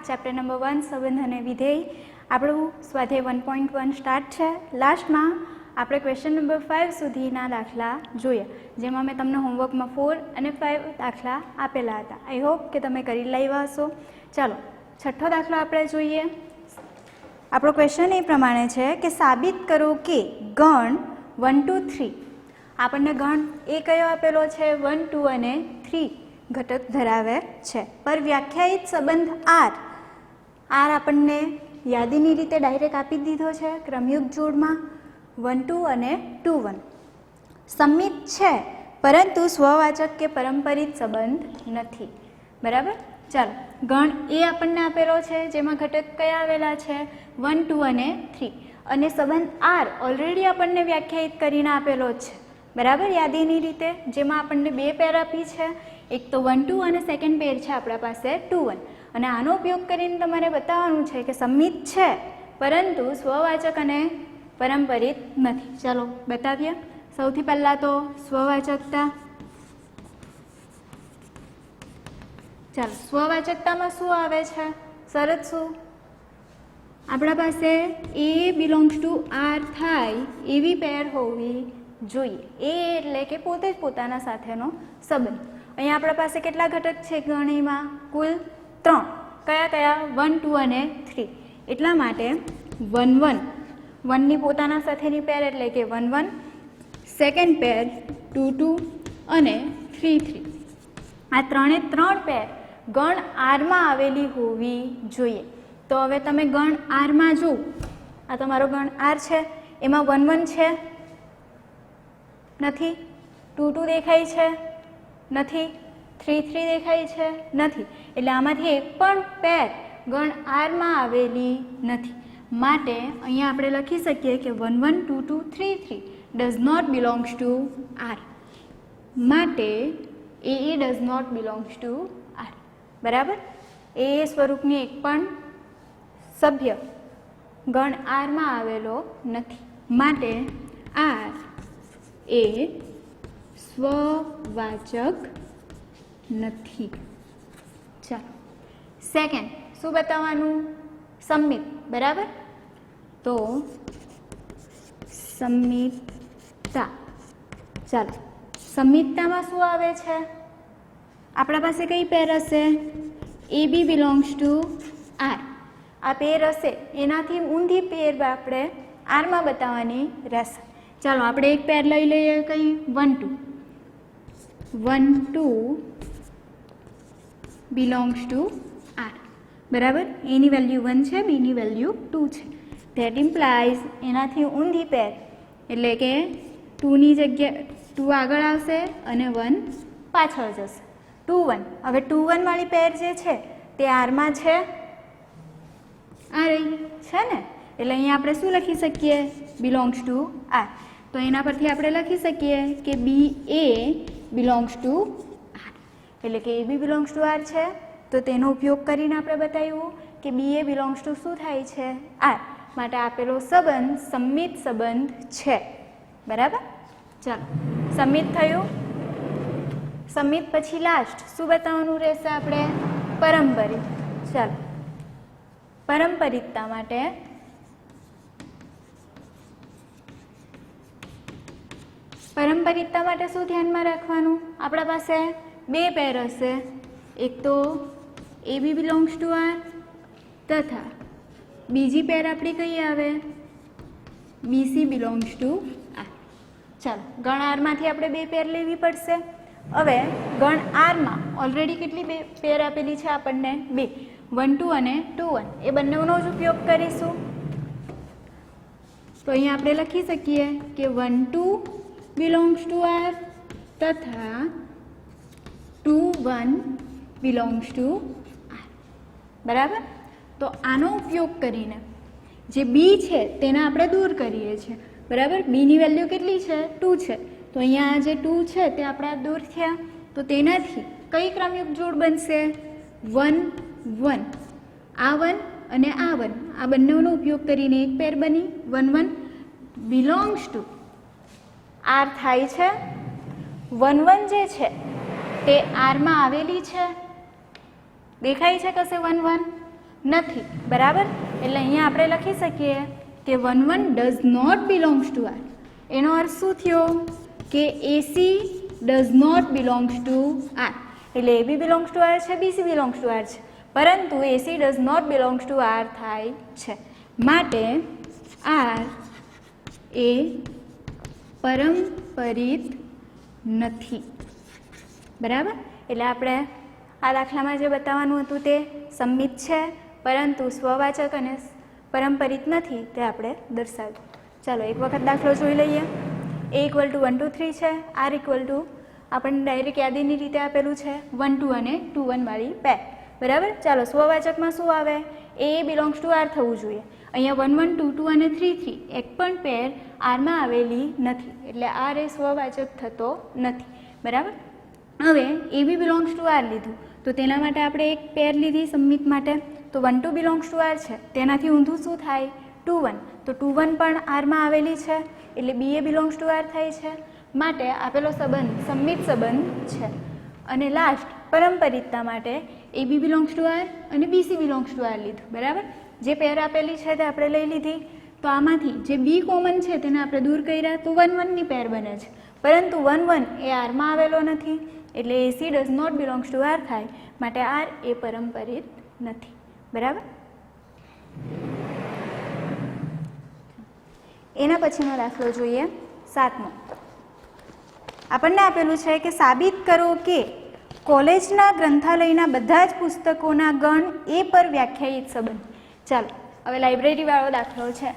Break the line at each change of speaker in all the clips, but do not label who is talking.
Chapter number 1 સંબંધ અને વિધેય. આપણું સ્વાધ્યાય 1.1 સ્ટાર્ટ છે. લાસ્ટમાં આપણે ક્વેશ્ચન નંબર 5 સુધીના દાખલા જોયા, જેમાં મેં તમને હોમવર્કમાં 4 અને 5 દાખલા આપેલા હતા. આઈ હોપ કે તમે કરી લાવ્યા હશો. ચાલો છઠ્ઠો દાખલો આપણે જોઈએ. આપણો ક્વેશ્ચન એ પ્રમાણે છે કે સાબિત કરો કે ગણ 1 2 3, આપણને ગણ એ કયો આપેલો છે 1 2 અને 3 ઘટક ધરાવે છે, પર વ્યાખ્યાયિત સંબંધ આર આપણને યાદીની રીતે ડાયરેક્ટ આપી દીધો છે ક્રમયુક્ત જોડમાં 1 2 અને 2 1. સંમિત છે પરંતુ સ્વવાચક કે પરંપરિત સંબંધ નથી. બરાબર. ચાલો ગણ એ આપણને આપેલો છે, જેમાં ઘટક કયા આવેલા છે 1 2 અને 3, અને સંબંધ આર ઓલરેડી આપણને વ્યાખ્યાયિત કરીને આપેલો છે. બરાબર, યાદીની રીતે, જેમાં આપણને બે પેર આપી છે, એક તો 1 2 અને સેકન્ડ પેર છે આપણા પાસે 2 1. અને આનો ઉપયોગ કરીને તમારે બતાવવાનું છે કે સંમિત છે પરંતુ સ્વવાચક અને પરંપરિત નથી. ચાલો બતાવીએ. સૌથી પહેલાં તો સ્વવાચકતા. ચાલો સ્વવાચકતામાં શું આવે છે, શરત શું? આપણા પાસે એ બિલોંગ્સ ટુ આર થાય એવી પેર હોવી જોઈએ. એ એટલે કે પોતે જ પોતાના સાથેનો સંબંધ. અહીંયા આપણા પાસે કેટલા ઘટક છે ગણીમાં? કુલ 3. કયા કયા? 1 2 અને 3. એટલા માટે 1 1, 1ની પોતાના સાથેની પેર એટલે કે 1 1, સેકન્ડ પેર 2 2 અને 3 3. આ ત્રણે ત્રણ પેર ગણ આરમાં આવેલી હોવી જોઈએ. તો હવે તમે ગણ આરમાં જુઓ, આ તમારો ગણ આર છે, એમાં 1 1 છે નથી, 2 2 દેખાય છે નથી, 3 3 દેખાય છે નથી. એટલે આમાંથી એક પણ પેર ગણ આરમાં આવેલી નથી. માટે અહીંયા આપણે લખી શકીએ કે 1 1 2 2 3 3 does not belongs to R. માટે એ does not belongs to R. બરાબર. એ સ્વરૂપની એક પણ સભ્ય ગણ આરમાં આવેલો નથી. માટે આર એ સ્વવાચક નથી. ચાલો સેકન્ડ શું બતાવવાનું? સંમિત. બરાબર. તો સંમિતતા. ચાલો સંમિતતામાં શું આવે છે? આપણા પાસે કઈ પેર હશે? એ બી બિલોંગ્સ ટુ આર. આ પેર હશે, એનાથી ઊંધી પેર આપણે આરમાં બતાવવાની રહેશે. ચાલો આપણે એક પેર લઈ લઈએ. કઈ? 1 2. 1 2 બિલોંગ્સ ટુ આર. બરાબર. એની વેલ્યુ 1 છે, બીની વેલ્યુ 2 છે. ધેટ ઇમ્પ્લાઇઝ એનાથી ઊંધી પેર એટલે કે 2ની જગ્યા 2 આગળ આવશે અને 1 પાછળ જશે. 2 1. હવે 2 1 વાળી પેર જે છે તે આરમાં છે, આ રહી છે ને. એટલે અહીંયા આપણે શું લખી શકીએ? Belongs to R. તો એના પરથી આપણે લખી શકીએ કે B A belongs to R. એટલે કે A B belongs to R છે, તો તેનો ઉપયોગ કરીને આપણે બતાવ્યું કે બી એ બિલોંગ્સ ટુ શું થાય છે? આર. માટે આપેલો સંબંધ સંમિત સંબંધ છે. બરાબર. ચાલો સંમિત થયું. સંમિત પછી લાસ્ટ શું બતાવવાનું રહેશે આપણે? પરંપરિત. ચાલો પરંપરિતતા માટે શું ધ્યાનમાં રાખવાનું? આપણા પાસે બે પેર હશે, એક તો A B belongs to R તથા બીજી પેર આપણી કઈ આવે? BC belongs to R. ચાલો ગણ આરમાંથી આપણે બે પેર લેવી પડશે. હવે ગણ આરમાં ઓલરેડી કેટલી બે પેર આપેલી છે આપણને? બે. 1 2 અને 2 1. એ બંનેનો જ ઉપયોગ કરીશું. તો અહીંયા આપણે લખી શકીએ કે 1 2 બિલોંગ્સ ટુ આર તથા 2 1 બિલોંગ્સ ટુ આર. બરાબર. તો આનો ઉપયોગ કરીને જે બી છે તેને આપણે દૂર કરીએ છીએ. બરાબર. બીની વેલ્યુ કેટલી છે? 2 છે. તો અહીંયા જે 2 છે તે આપણા દૂર થયા. તો તેનાથી કઈ ક્રમયુક્ત જોડ બનશે? 1 1. આ 1 અને આ 1, આ બંનેનો ઉપયોગ કરીને એક પેર બની 1 1 બિલોંગ્સ ટુ આર થાય છે. 1 1 જે છે તે આરમાં આવેલી છે. દેખાય છે કશે 1 1? નથી, બરાબર. એટલે અહીંયા આપણે લખી શકીએ કે 1 1 does not belongs to R. એનો અર્થ શું થયો કે AC does not belongs to R. એટલે A B belongs to R છે, બીસી બિલોંગ્સ ટુ આર છે, પરંતુ AC does not belongs to R થાય છે. માટે આર એ પરંપરિત નથી, બરાબર. એટલે આપણે આ દાખલામાં જે બતાવવાનું હતું તે સંમિત છે, પરંતુ સ્વવાચક અને પરંપરિત નથી તે આપણે દર્શાવ્યું. ચાલો એક વખત દાખલો જોઈ લઈએ. એ ઇક્વલ ટુ 1 2 3 છે. આર ઇક્વલ ટુ આપણને ડાયરેક્ટ યાદીની રીતે આપેલું છે 1 2 અને 2 1 વાળી પેર, બરાબર. ચાલો સ્વવાચકમાં શું આવે? એ બિલોંગ્સ ટુ આર થવું જોઈએ. અહીંયા 1 1 2 2 અને 3 3 એક પણ પેર આરમાં આવેલી નથી, એટલે આર એ સ્વવાચક થતો નથી, બરાબર. હવે એ બી બિલોંગ્સ ટુ આર લીધું, તો તેના માટે આપણે એક પેર લીધી સંમિત માટે, તો 1 2 બિલોંગ્સ ટુ આર છે, તેનાથી ઊંધું શું થાય? 2 1. તો 2 1 પણ આરમાં આવેલી છે, એટલે બી એ બિલોંગ્સ ટુ આર થાય છે. માટે આપેલો સંબંધ સંમિત સંબંધ છે. અને લાસ્ટ પરંપરિતતા માટે એ બી બિલોંગ્સ ટુ આર અને બીસી બિલોંગ્સ ટુ આર લીધું, બરાબર. જે પેર આપેલી છે તે આપણે લઈ લીધી. તો આમાંથી જે બી કોમન છે તેને આપણે દૂર કર્યા, તો 1 1 ની પેર બને છે, પરંતુ 1 1 એ આરમાં આવેલો નથી, એટલે AC does not belongs to R થાય. માટે આર એ પરંપરિત નથી, બરાબર. એના પછીનો દાખલો જોઈએ, 7મો. આપણને આપેલું છે કે સાબિત કરો કે કોલેજના ગ્રંથાલયના બધા જ પુસ્તકોના ગણ એ પર વ્યાખ્યાયિત સંબંધ. ચાલો હવે લાઇબ્રેરી વાળો દાખલો છે.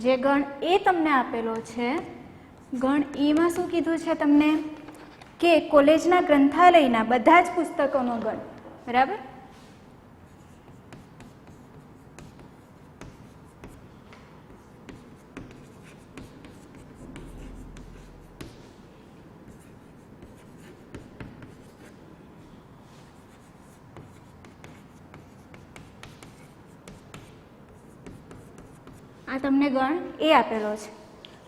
જે ગણ એ તમને આપેલો છે, ગણ એમાં શું કીધું છે તમને કે કોલેજના ગ્રંથાલયના બધા જ પુસ્તકોનો ગણ, બરાબર. આ તમને ગણ એ આપેલો છે,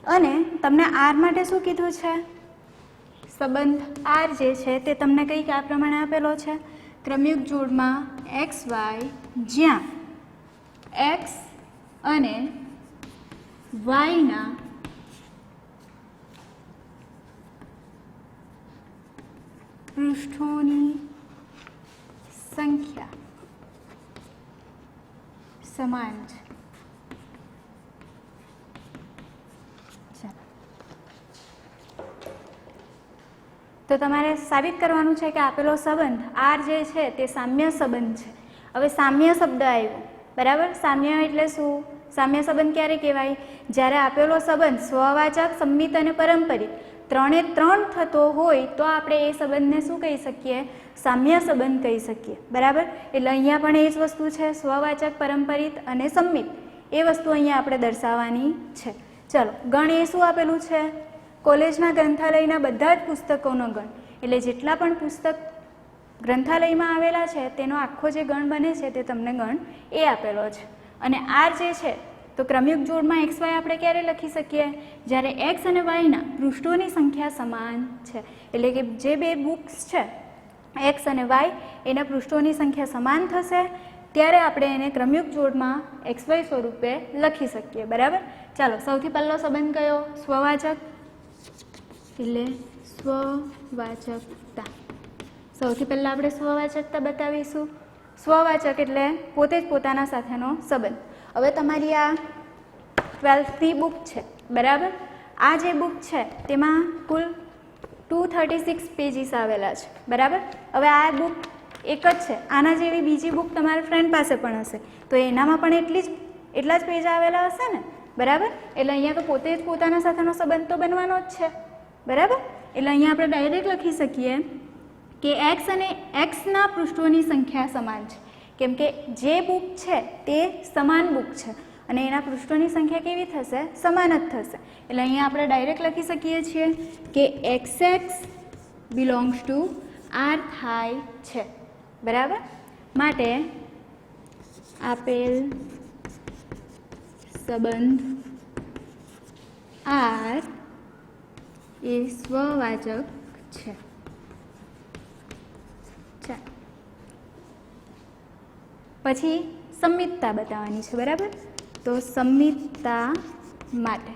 અને તમને આર માટે શું કીધું છે? સંબંધ આર જે છે તે તમને કંઈક આ પ્રમાણે આપેલો છે, ક્રમયુક્ત જોડમાં એક્સ વાય, જ્યાં એક્સ અને વાયના પૃષ્ઠોની સંખ્યા સમાન છે. તો તમારે સાબિત કરવાનું છે કે આપેલો સંબંધ આર જે છે તે સામ્ય સંબંધ છે. હવે સામ્ય શબ્દ આવ્યો, બરાબર. સામ્ય એટલે શું? સામ્ય સંબંધ ક્યારે કહેવાય? જ્યારે આપેલો સંબંધ સ્વવાચક, સંમિત અને પરંપરિત ત્રણે ત્રણ થતો હોય તો આપણે એ સંબંધને શું કહી શકીએ? સામ્ય સંબંધ કહી શકીએ, બરાબર. એટલે અહીંયા પણ એ જ વસ્તુ છે, સ્વવાચક, પરંપરિત અને સંમિત એ વસ્તુ અહીંયા આપણે દર્શાવવાની છે. ચલો ગણ એ શું આપેલું છે? કોલેજના ગ્રંથાલયના બધા જ પુસ્તકોનો ગણ, એટલે જેટલા પણ પુસ્તક ગ્રંથાલયમાં આવેલા છે તેનો આખો જે ગણ બને છે તે તમને ગણ એ આપેલો છે. અને આર જે છે તો ક્રમયુક્ત જોડમાં એક્સ વાય આપણે ક્યારે લખી શકીએ? જ્યારે એક્સ અને વાયના પૃષ્ઠોની સંખ્યા સમાન છે, એટલે કે જે બે બુક્સ છે એક્સ અને વાય એના પૃષ્ઠોની સંખ્યા સમાન થશે ત્યારે આપણે એને ક્રમયુક્ત જોડમાં એક્સ વાય સ્વરૂપે લખી શકીએ, બરાબર. ચાલો સૌથી પહેલો સંબંધ કયો? સ્વવાચક, એટલે સ્વવાચકતા. સૌથી પહેલાં આપણે સ્વવાચકતા બતાવીશું. સ્વવાચક એટલે પોતે જ પોતાના સાથેનો સંબંધ. હવે તમારી આ 12th બુક છે, બરાબર. આ જે બુક છે તેમાં કુલ 236 પેજીસ આવેલા છે, બરાબર. હવે આ બુક એક જ છે, આના જેવી બીજી બુક તમારા ફ્રેન્ડ પાસે પણ હશે, તો એનામાં પણ એટલા જ પેજ આવેલા હશે ને, બરાબર. એટલે અહીંયા તો પોતે જ પોતાના સાથેનો સંબંધ તો બનવાનો જ છે, બરાબર. એટલે અહીંયા આપણે ડાયરેક્ટ લખી શકીએ કે એક્સ અને એક્સના પૃષ્ઠોની સંખ્યા સમાન છે, કેમ કે જે બુક છે તે સમાન બુક છે અને એના પૃષ્ઠોની સંખ્યા કેવી થશે? સમાન જ થશે. એટલે અહીંયા આપણે ડાયરેક્ટ લખી શકીએ છીએ કે x x belongs to R થાય છે, બરાબર. માટે આપેલ સંબંધ આર એ સ્વવાચક છે. પછી સંમિતતા બતાવવાની છે, બરાબર? તો સંમિતતા માટે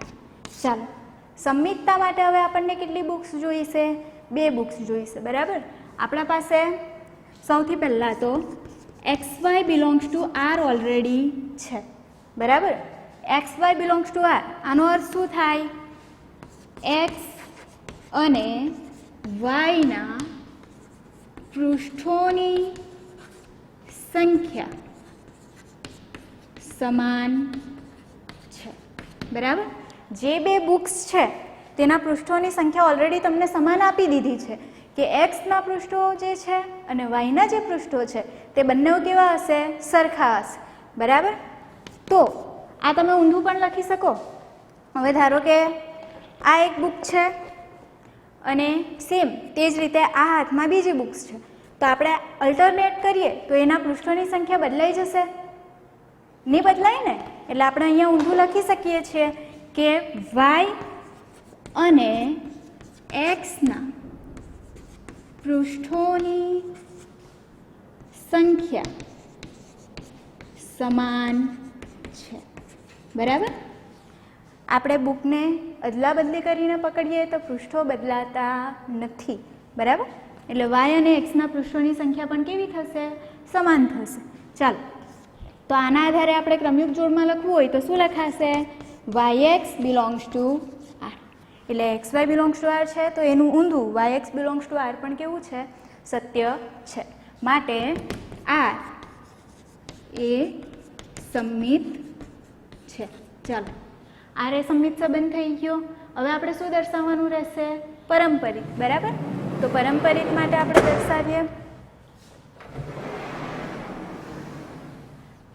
ચાલો, સંમિતતા માટે હવે આપણને કેટલી બુક્સ જોઈશે? 2 બુક્સ જોઈશે, બરાબર? આપણા પાસે સૌથી પહેલાં તો XY belongs to R already છે, બરાબર? XY બિલોંગ્સ ટુ R, આનો અર્થ શું થાય? X અને વાયના પૃષ્ઠોની સંખ્યા સમાન છે, બરાબર? જે 2 બુક્સ છે તેના પૃષ્ઠોની સંખ્યા ઓલરેડી તમને સમાન આપી દીધી છે કે એક્સના પૃષ્ઠો જે છે અને વાયના જે પૃષ્ઠો છે તે બંને કેવા હશે? સરખા હશે, બરાબર? તો આ તમે ઊંધું પણ લખી શકો. હવે ધારો કે આ એક બુક છે અને સેમ તે જ રીતે આ હાથમાં બીજી બુક્સ છે, તો આપણે અલ્ટરનેટ કરીએ તો એના પૃષ્ઠોની સંખ્યા બદલાઈ જશે? નહીં બદલાય ને. એટલે આપણે અહીંયા ઊંધું લખી શકીએ છીએ કે વાય અને એક્સના પૃષ્ઠોની સંખ્યા સમાન છે, બરાબર? આપણે બુકને અદલા બદલી કરીને પકડીએ તો પૃષ્ઠો બદલાતા નથી, બરાબર? એટલે વાય અને એક્સના પૃષ્ઠોની સંખ્યા પણ કેવી થશે? સમાન થશે. ચાલો, તો આના આધારે આપણે ક્રમયુક્ત જોડમાં લખવું હોય તો શું લખાશે? YX belongs to R. એટલે XY બિલોંગ્સ ટુ R છે તો એનું ઊંધું YX બિલોંગ્સ ટુ R પણ કેવું છે? સત્ય છે. માટે R એ સંમિત છે. ચાલો, R એ સંમિત સંબંધ થઈ ગયો. હવે આપણે શું દર્શાવવાનું રહેશે? પરંપરિત, બરાબર? તો પરંપરિત માટે આપણે દર્શાવીએ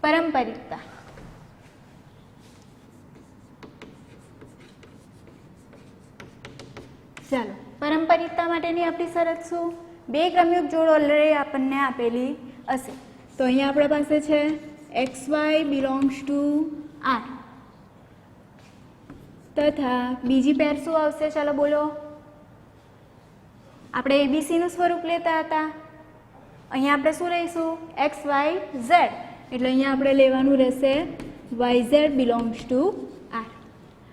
પરંપરિતતા. ચાલો, પરંપરિતતા માટેની આપણી શરત શું? 2 ક્રમયુક્ત જોડ ઓલરેડી આપણને આપેલી હશે. તો અહીંયા આપણા પાસે છે XY બિલોંગ્સ ટુ R તથા બીજી પેર શું આવશે? ચાલો બોલો. આપણે ABCનું સ્વરૂપ લેતા હતા, અહીંયા આપણે શું લઈશું? XYZ. એટલે અહીંયા આપણે લેવાનું રહેશે YZ બિલોંગ્સ ટુ R.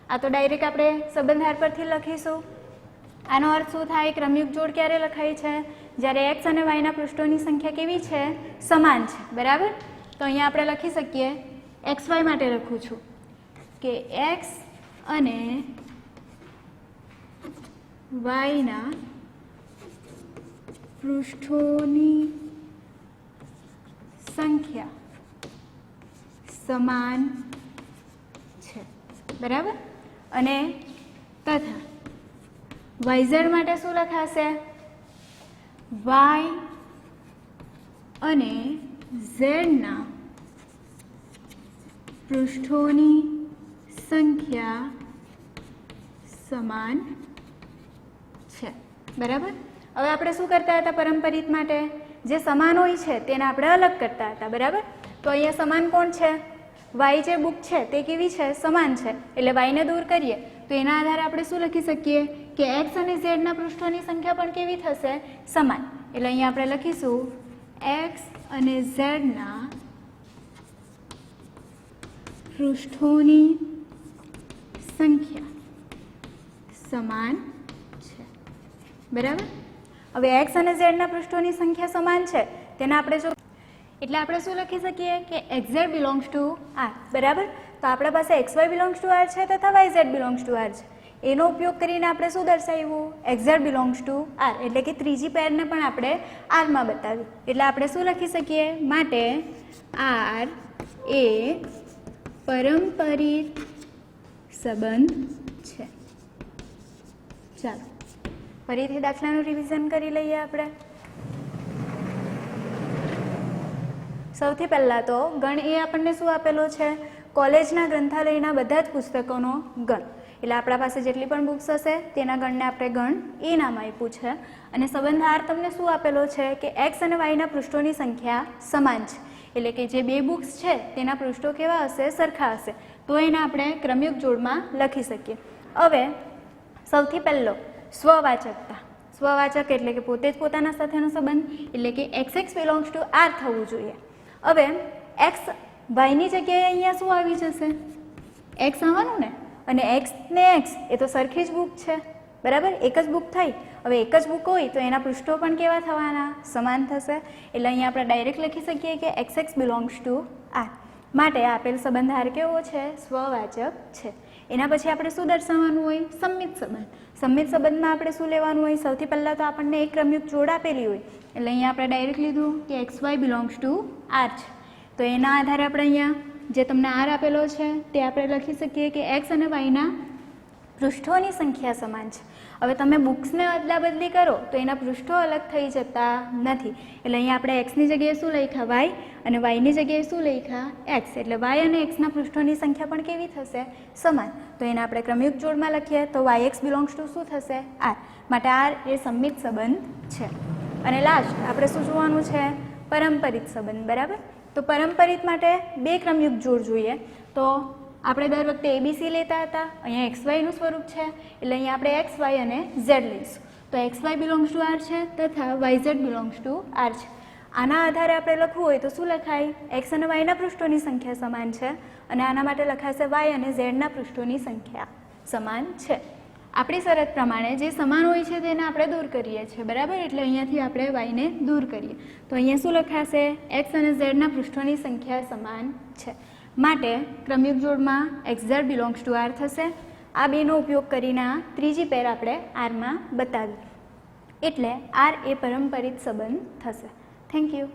આ તો ડાયરેક્ટ આપણે સંબંધાર પરથી લખીશું. આનો અર્થ શું થાય? ક્રમયુક્ત જોડ ક્યારે લખાય છે? જ્યારે એક્સ અને વાયના પૃષ્ઠોની સંખ્યા કેવી છે? સમાન છે, બરાબર? તો અહીંયા આપણે લખી શકીએ, XY માટે લખું છું કે એક્સ અને વાયના પૃષ્ઠોની સંખ્યા સમાન છે, બરાબર? અને તથા YZ માટે શું લખાશે? વાય અને ઝેડના પૃષ્ઠોની સંખ્યા સમાન છે, બરાબર? હવે આપણે શું કરતા હતા? પરંપરિત માટે જે સમાન હોય છે તેને આપણે અલગ કરતા હતા, બરાબર? તો અહીંયા સમાન કોણ છે? વાય જે બુક છે તે કેવી છે? સમાન છે. એટલે વાયને દૂર કરીએ તો એના આધારે આપણે શું લખી શકીએ કે એક્સ અને ઝેડના પૃષ્ઠોની સંખ્યા પણ કેવી થશે? સમાન. એટલે અહીંયા આપણે લખીશું એક્સ અને ઝેડના પૃષ્ઠોની સંખ્યા સમાન છે, બરાબર? હવે એક્સ અને ઝેડના પૃષ્ઠોની સંખ્યા સમાન છે તેને આપણે જો એટલે આપણે શું લખી શકીએ કે XZ બિલોંગ્સ ટુ R, બરાબર? તો આપણા પાસે XY બિલોંગ્સ ટુ R છે તથા YZ બિલોંગ્સ ટુ R છે. એનો ઉપયોગ કરીને આપણે શું દર્શાવ્યું? XZ belongs to R. એટલે કે ત્રીજી પેરને પણ આપણે આરમાં બતાવ્યું. એટલે આપણે શું લખી શકીએ? માટે R એ પરંપરિત સંબંધ છે. ચાલો, ફરીથી દાખલાનું રિવિઝન કરી લઈએ આપણે. સૌથી પહેલાં તો ગણ એ આપણને શું આપેલો છે? કોલેજના ગ્રંથાલયના બધા જ પુસ્તકોનો ગણ. એટલે આપણા પાસે જેટલી પણ બુક્સ હશે તેના ગણને આપણે ગણ એ નામ આપ્યું છે. અને સંબંધાર તમને શું આપેલો છે કે એક્સ અને વાયના પૃષ્ઠોની સંખ્યા સમાન છે. એટલે કે જે 2 બુક્સ છે તેના પૃષ્ઠો કેવા હશે? સરખા હશે. તો એને આપણે ક્રમયુક્ત જોડમાં લખી શકીએ. હવે સૌથી પહેલો સ્વવાચકતા. સ્વવાચક એટલે કે પોતે જ પોતાના સાથેનો સંબંધ, એટલે કે XX બિલોંગ્સ ટુ R થવું જોઈએ. હવે એક્સ વાયની જગ્યાએ અહીંયા શું આવી જશે? એક્સ આવવાનું ને, અને એક્સ ને એક્સ એ તો સરખી જ બુક છે, બરાબર? એક જ બુક થઈ. હવે એક જ બુક હોય તો એના પૃષ્ઠો પણ કેવા થવાના? સમાન થશે. એટલે અહીંયા આપણે ડાયરેક્ટ લખી શકીએ કે x x belongs to R. માટે આપેલ સંબંધ આર કેવો છે? સ્વવાચક છે. એના પછી આપણે શું દર્શાવવાનું હોય? સંમિત સંબંધ. સંમિત સંબંધમાં આપણે શું લેવાનું હોય? સૌથી પહેલાં તો આપણને એક ક્રમયુક્ત જોડ આપેલી હોય, એટલે અહીંયા આપણે ડાયરેક્ટ લીધું કે x y belongs to R છે. તો એના આધારે આપણે અહીંયા જે તમને આર આપેલો છે તે આપણે લખી શકીએ કે એક્સ અને વાયના પૃષ્ઠોની સંખ્યા સમાન છે. હવે તમે બુક્સને અદલા બદલી કરો તો એના પૃષ્ઠો અલગ થઈ જતા નથી. એટલે અહીંયા આપણે એક્સની જગ્યાએ શું લખ્યા? વાય, અને વાયની જગ્યાએ શું લખ્યા? એક્સ. એટલે વાય અને એક્સના પૃષ્ઠોની સંખ્યા પણ કેવી થશે? સમાન. તો એને આપણે ક્રમયુક્ત જોડમાં લખીએ તો વાય એક્સ બિલોંગ્સ ટુ શું થશે? આર. માટે આર એ સંમિત સંબંધ છે. અને લાસ્ટ આપણે શું જોવાનું છે? પરંપરિત સંબંધ, બરાબર? તો પરંપરિત માટે બે ક્રમયુક્ત જોડ જોઈએ. તો આપણે દર વખતે એબીસી લેતા હતા, અહીંયા એક્સ વાયનું સ્વરૂપ છે, એટલે અહીંયા આપણે એક્સ વાય અને ઝેડ લઈશું. તો x y belongs to R છે તથા y z belongs to R છે. આના આધારે આપણે લખવું હોય તો શું લખાય? એક્સ અને વાયના પૃષ્ઠોની સંખ્યા સમાન છે, અને આના માટે લખાશે વાય અને ઝેડના પૃષ્ઠોની સંખ્યા સમાન છે. આપણી શરત પ્રમાણે જે સમાન હોય છે તેને આપણે દૂર કરીએ છીએ, બરાબર? એટલે અહીંયાથી આપણે વાયને દૂર કરીએ તો અહીંયા શું લખાશે? એક્સ અને ઝેડના પૃષ્ઠોની સંખ્યા સમાન છે. માટે ક્રમયુક્ત જોડમાં X Z belongs to R થશે. આ બેનો ઉપયોગ કરીને આ ત્રીજી પેર આપણે આરમાં બતાવી, એટલે આર એ પરંપરિત સંબંધ થશે. Thank you.